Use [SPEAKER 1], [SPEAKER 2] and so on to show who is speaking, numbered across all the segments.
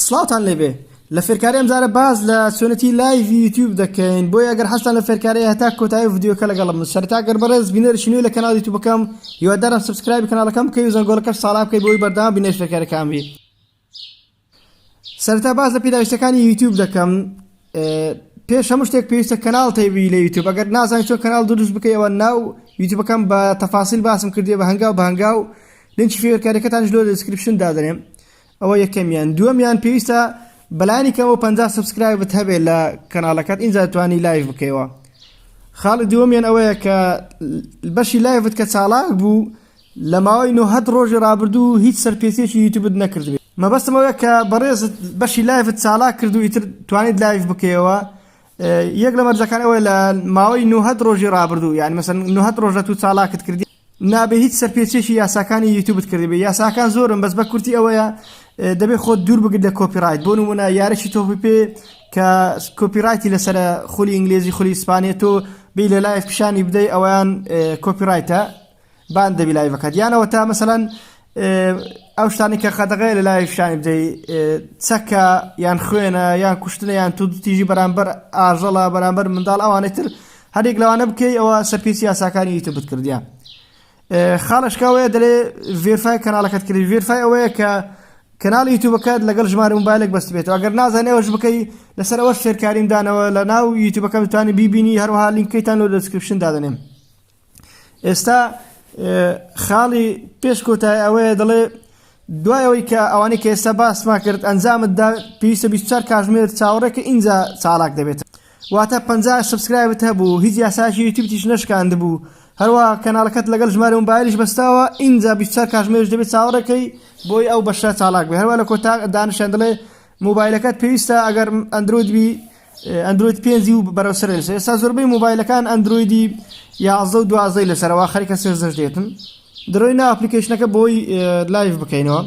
[SPEAKER 1] سڵاوتان لێبێ لە فێرکاری ئەمجارە باز لە چۆنەتی لایڤ یوتیوب دەکەین بۆیە ئەگەر حەزتان لە فێرکاری هەتا کۆتایی ڤیدیۆکە لەگەڵم سەرتا گەر بەڕێز بینەرێکی نوێی لە کەناڵ یوتیوبەکەم هیوادارم سبسکرایب کەناڵەکەم بکەی و زەنگۆڵەکەش ساڵا بکەی بۆی بەردەوام بینەری فێرکاریەکان بێ. سەرتا باز لە پێداویستەکانی یوتیوب دەکەم. پێش هەموو شتێک پێویستە کەناڵ تەیبی لە یوتیوب. ئەگەر نازانیت چۆن کەناڵ دروست بکەیەوە ناو یوتیوبەکەم بە تەفاسیل باسم کردووە بە هەنگاو لینکی فێرکاریەکەتانش لۆ دیسکریپشن دادەنێم. ئەوە یەکەمیان. دووەمیان پێویستە بەلایانی کەمەوە 50 سبسکرایبت هەبێ لە کەناڵەکەت ئینجا دەتوانی لایڤ بکەیەوە. خاڵی دووەمیان ئەوەیە کە بەشی لایڤت کە چالاک بوو لە ماوەی 90 ڕۆژی ڕابردوو هیچ سەرپێچیەکی یوتیوبت نەکردبێت. مەبەستم ئەوەیە کە بەڕێزت بەشی لایڤت چالاک کرد و ئیتر توانیت لایڤ بکەیەوە. یەک لە مەرجەکان ئەوەیە لە ماوەی 90 ڕۆژی ڕابردوو یعنی مەسەن 90 ڕۆژە تو چالاکت کردی نابێ هیچ سەرپێچێکی یاساکانی یوتیوبت کردبێ. یاساکان زۆرن بەس بە کورتی ئەوەیە دەبێت خۆت دوور بگرت لە کۆپیڕایت. بۆ نمونە یارێکی تۆپی پێ کە کۆپیڕایتی لەسەر خولی ئینگلیزی خولی ئیسپانیە تۆ بێ لە لایڤ پیشانی بدەی ئەویان کۆپیڕایتە بان دەبی لایڤەکەت. یانەوە تا مەسەلەن ئەو شتانی کە خەدەغەیە لە لایڤ پیشانی بدەی چەکە یان خوێنە یان کوشتنە یان تو تیژی بەرامبەر ئاژەڵە بەرامبەر منداڵ ئەوانەی تر هەرێک لەوانە بکەی ئەوە سەرپێچی یاساکانی یوتیوبت کردیان. خاڵشکاوەیە دەڵێ ڤێرفای کەناڵەکەت کردی. ڤێرفای ئەوەیە کە کەناڵ یوتیوبەکەت لەگەڵ ژمارە مۆبایلێک بەست بێتەوە. ئەگەر نازانێ ئەوەش بکەی لەسەر ئەوەش فێرکاریم دانەوە لە ناو یوتیوبەکەم دەتوانێت بیبینی هەروەها لینکەیتان لە دیسکریپشن دادەنێم. ئێستا خاڵی پێش کۆتایی ئەوەیە دەڵێ دوای ئەوەی کە ئەوانەی کە ئێستا باسما کرد ئەنجامتدا پێویستە 24 کاتژمێر چاوەڕێکە ئینجا چالاک دەبێت. واتە 50 سبسکرایبت هەبوو هیچ یاسایەکی یوتیوبتیش نەشکاندبوو هەروەها کەناڵەکەت لەگەڵ ژمارە مۆبایلیش بەستاوە ئینجا 24 کاتژمێرش دەبێت چاوەڕێکەی بۆی ئەو بەشە چالاک بێ. هەروە لە کۆتا دانیشان دەڵێ مۆبایلەکەت پێویستە ئەگەر ئەندروید 5 و بەرەوسەر لەسەر. ئێستا زۆربەی مۆبایلەکان ئەندرویدی 11 و 12 لەسەرەوە خەریکە 13 دێتن. دڕۆینە ئەپلیکیشنەکە بۆی لایڤ بکەینەوە.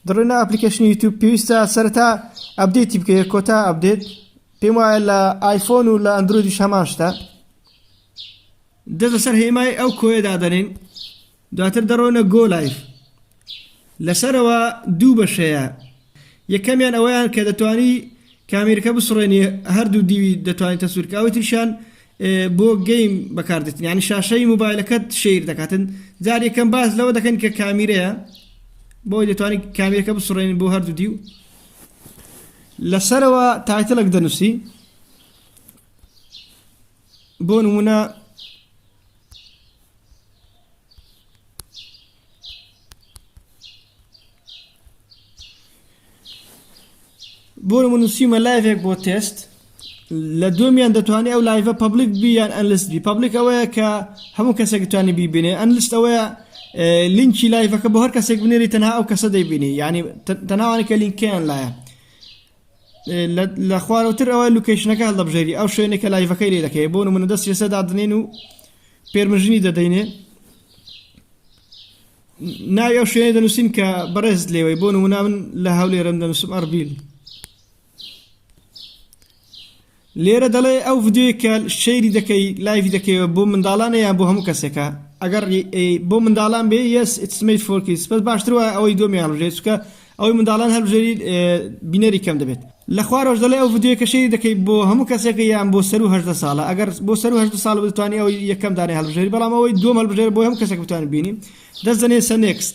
[SPEAKER 1] دڕۆینە ئەپلیکیشنی یوتیوب پێویستە سەرەتا ئەپدێتی بکەیت کۆتا ئەپدێت. پێم وایە لە ئایفۆن و لە ئەندرویدیش هەمان شتە. دەست لەسەر هێمای ئەو کۆیە دادەنین دواتر دەڕۆنە گۆ لایڤ. لەسەرەوە دوو بەشەیە. یەکەمیان ئەوەیان کە دەتوانی کامیرەکە بسڕێنی هەردوو دیوی دەتوانیت تەسوورکە. ئەوەی تریشان بۆ گەیم بەکاردێتن یعنی شاشەی مۆبایلەکەت شەیر دەکاتن. جار یەکەم باز لەوە دەکەن کە کامیرەیە بۆی دەتوانیت کامیرەکە بسڕێنین بۆ هەردوو دیو. لەسەرەوە تایتڵێک دەنووسی بۆ نمونە نووسیمە لایڤێک بۆ تێست. لە دووەمیان دەتوانێت ئەو لایڤە پەبلیک بی یان ئەنلیست بی. پەبلیک ئەوەیە کە هەموو کەسێک دەتوانێت بیبینێ. ئەنلیست ئەوەیە لینکی لایڤەکە بۆ هەر کەسێک بنێری تەنها ئەو کەسە دەیبینی یعنی تەناوانی کە لینکیان لایە. لە خوارەوتر ئەوە لوکیشنەکە هەڵدەبژێری ئەو شوێنێک کە لایڤەکەی لێ دەکەی. بۆ نمونە دەستی لەسەر دادنێن و پێرمژنی دەدەینێ ناوی ئەو شوێنەی دەنووسین کە بەڕێز لێوەی. بۆ نمونە من لە هەولێرەم دەنووسم ئەربیل. لێرە دەڵێ ئەو ڤیدیۆی کە شەیری دەکەی لایڤی دەکەیەوە بۆ منداڵانە یان بۆ هەموو کەسێکە. ئەگەر بۆ منداڵان بێ yes it's made for kids بەس باشتر وایە ئەوەی دووەمیان هەڵبژێریت چونکە ئەوەی منداڵان هەڵبژێری بینەری کەم دەبێت. لە خوارەوەش دەڵێ ئەو ڤیدیۆی کە شەیری دەکەی بۆ هەموو کەسێکە یان بۆ سەر و 18 ساڵە. ئەگەر بۆ سەر و 18 ساڵ بتوانانی ئەوەی یەکەم دانێ هەڵبژێری بەڵام ئەوەی دووەم هەڵبژێری بۆ هەموو کەسێک بتوانێت بینی. دەست دەنێ سەر next.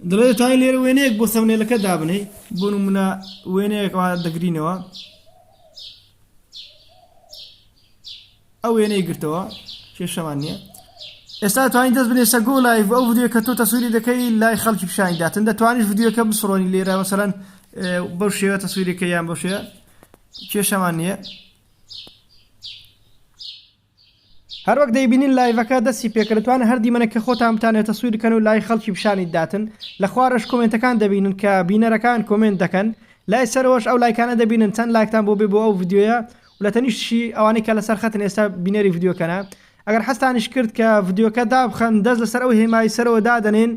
[SPEAKER 1] دەڵێ دەتوانین لێرە وێنەیەک بۆ سەمنێلەکە دابنێ. بۆ نمونە وێنەیەکەوە دەگرینەوە ئەو وێنەی گرتەوە کێشەمان نییە. ئێستا دەتوانین دەست بنێسە گۆ لایڤ ئەو ڤیدیۆ کە تۆ تەسووری دەکەی لای خەڵکی پیشانی داتن. دەتوانیش ڤیدیۆکە بسڕۆنی لێرە مەسەلەن بەو شێوە تەسووریەکە یان بەو شێوە کێشەمان نییە. هەر وەک دەیبینین لایڤەکە دەستی پێکە دەتوانێت هەر دیمەنێک کە خۆتان بتانێت تەسووری دەکەن و لای خەڵکی پیشانی داتن. لە خوارەش کۆمنتەکان دەبینن کە بینەرەکان کۆمنت دەکەن. لای سەرەوەش ئەو لایکانە دەبینن چەند لایکتان بۆ بێ بۆ ئەو ڤیدیۆیە و لە تەنیشتی ئەوانەی کە لەسەر خەتن ئێستا بینەری ڤیدیۆکەنە. ئەگەر حەستانیش کرد کە ڤیدیۆکە دابخەن دەست لەسەر ئەو هێمای سەرەوە دادەنێن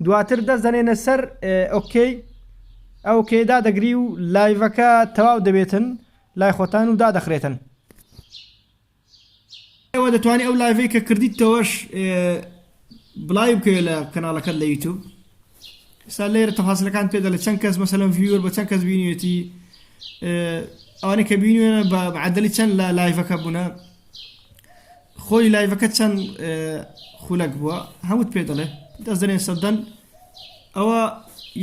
[SPEAKER 1] دواتر دەست دەنێنە سەر ئۆکەی ئەو کێدا دەگری و لایڤەکە تەواو دەبێتن لای خۆتان و دادەخرێتن. ئێوە دەتوانێت ئەو لایڤەی کە کردیتەوەش بڵای بکەوێت لە کەناڵەکەت لە یوتیوب ئێستا لێرە تەفاسیلەکان پێ دەڵێت چەند کەس مەسەلەن ڤیور بە چەند کەس بینوێتی ئەوانەی کە بینوێنە بە عەدەلی چەند لە لایڤەکە بوونە خۆی لایڤەکە چەند خولەک بووە هەمووت پێ دەڵێ دەست دەنێن سەدەن ئەوە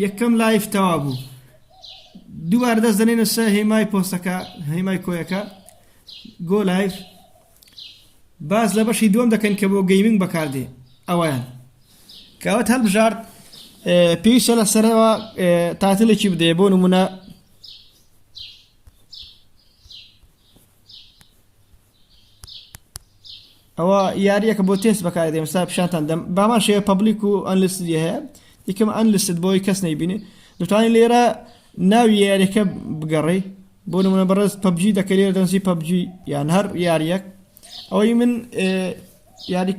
[SPEAKER 1] یەکەم لایڤ تەوا بوو دووبارە دەست دەنێنە سەر هێمای پۆستەکە هێمای کۆیەکە گۆ لایڤ باز لە بەشی دووەم دەکەن کە بۆ گەیمینگ بەکاردێ ئەوەیان کەوت هەڵبژارد پێویستە لە سەرەوە تاتلێکی بدەیە بۆ نمونە ئەوە یاریەکە بۆ تێست بەکاردێ ئێستا پیشانتان دەم بامان شێوە پەبلیک و ئەنلیستدی هەیە یەکەم ئەنلیستد بۆی کەس نەیبینێ دەتوانین لێرە ناوی یاریەکە بگەڕێ بۆ نمونە بەڕێز پەبجی دەکەی لێرە دەنووسی پەبجی یان هەر یاریەک ئەوەی من یاری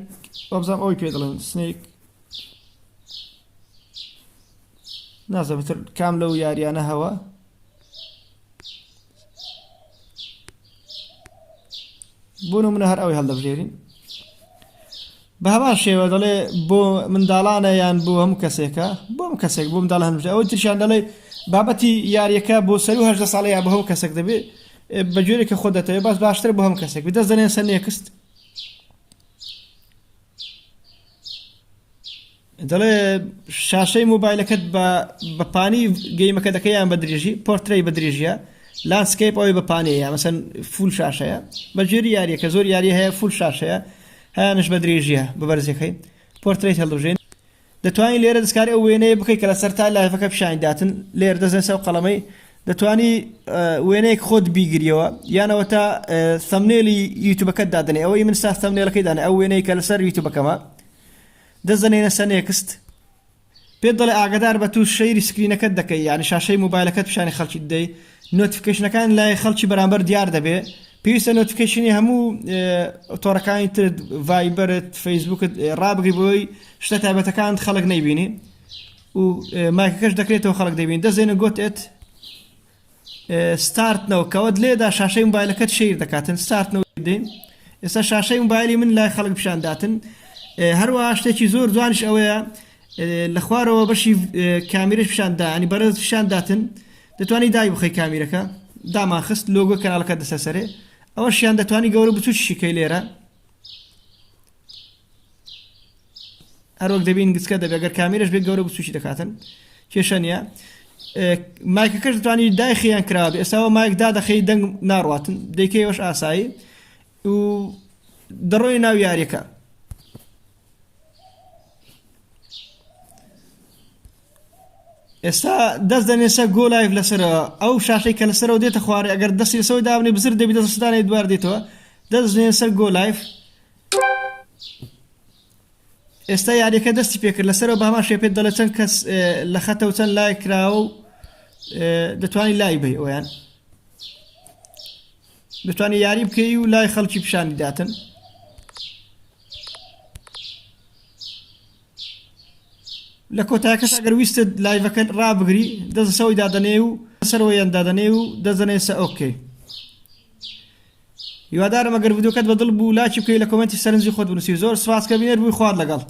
[SPEAKER 1] وەبزانم ئەوی پێ دەڵێن سنێک نازەبتر کام لەو یاریانە هەوە بۆ نمونە هەر ئەوەی هەڵدەبژێرین بە هەمان شێوە دەڵێ بۆ منداڵانە یان بۆ هەموو کەسێکە بۆ هەموو کەسێک بۆ منداڵ هەمژە ئەوە ترشیان دەڵێ بابەتی یاریەکە بۆ سەر و 18 ساڵە یا بە هەموو کەسێک دەبێت بە جۆرێکە خۆ دەتەوێت باس باشتر بۆ هەموو کەسێک دەست دەنێن سەر نێکست دەڵێ شاشەی مۆبایلەکەت بە پانی گەیمەکە دەکەی یان بە درێژی پۆرتڕی بە درێژیە لاندسکیپ ئەوەی بە پانەیە مەسەن فول شاشەیە بە جۆری یاریەکە زۆر یاری هەیە فول شاشەیە هەیانش بە درێژیە بە بەرزەکەی پۆرتڕیت هەڵدەژێن دەتوانین لێرە دەستکاری ئەو وێنەیە بکەیت کە لە سەرتا لایڤەکە پیشانی داتن لێرە دەزێن سەر قەڵەمەی دەتوانی وێنەیەک خۆت بیگریەوە یانەوە تا ثەمنێلی یوتیوبەکەت دادنێ ئەوەی من ستا ثەمنێلەکەی دانێ ئەو وێنەی کە لەسەر یوتیوبەکەمە دەست دەنێنە سەر نێکست پێت دەڵێ ئاگادار بە تو شەیری سکرینەکەت دەکەی یعنی شاشەی مۆبایلەکەت پیشانی خەڵکی دەی نۆتیفیکیشنەکان لای خەڵکی بەرامبەر دیار دەبێ پێویستە نۆتیفیکیشنی هەموو تۆڕەکانی ترت ڤایبەرت فەیسبووکت ڕابگری بۆی شتە تایبەتەکان خەڵک نەیبینی و مایکەکەش دەکرێتەوە خەڵک دەبین دەزێنە گوتێت ستارتنەوە کەوت لێدا شاشەی مۆبایلەکەت شەیر دەکاتن ستارتنەوە دێن ئێستا شاشەی مۆبایلی من لای خەڵک پیشان داتن هەروەها شتێکی زۆر جوانیش ئەوەیە لە خوارەوە بەشی کامیرەش پیشاندا ینی بەرەز پیشان داتن دەتوانی دای بخەی کامیرەکە دامان خست لۆگۆ کەناڵەکە دەسە سەرێ ئەوەشیان دەتوانی گەورە بچووشیکەی لێرە هەروەک دەبین گچکە دەبێت ئەگەر کامیرەش بێت گەورە بچووشی دەکاتن کێشە نییە مایکەکەش دەتوانی دای خەیان کراوە بێ ئێستاوە مایک دادەخەی دەنگ ناڕواتن دەیکەیەوەش ئاسایی و دەڕۆی ناو یاریەکە ئێستا دەست دەنێسە گۆ لایڤ لەسەرەوە ئەو شاشەی کە لەسەرەوە دێتە خوارێ ئەگەر دەستی لەسەوەی دابنێ بزر دەبی دەستدانێ دوار دێتەوە دەست دەنێسەر گۆ لایڤ ئێستا یاریەکە دەستی پێکرد لەسەرەوە بە هەمان شێ پێت دەڵێ چەند کەس لە خەتە و چەند لای کراوە و دەتوانی لای بی ئەویان دەتوانی یاری بکەی و لای خەڵکی پیشانی داتن لە کۆتایەکەش ئەگەر ویستت لایڤەکەت ڕابگری دەست سەوی دادەنێ و سەرەوەیان دادەنێ و دەزەنێ سە ئۆکێ هیوادارم ئەگەر ڤیدیۆکەت بەدڵ بوو لاکی بکەی لە کۆمنتی سەرنجی خۆت بنووسی زۆر سوپاس کە بینەر بووی خوارد لەگەڵ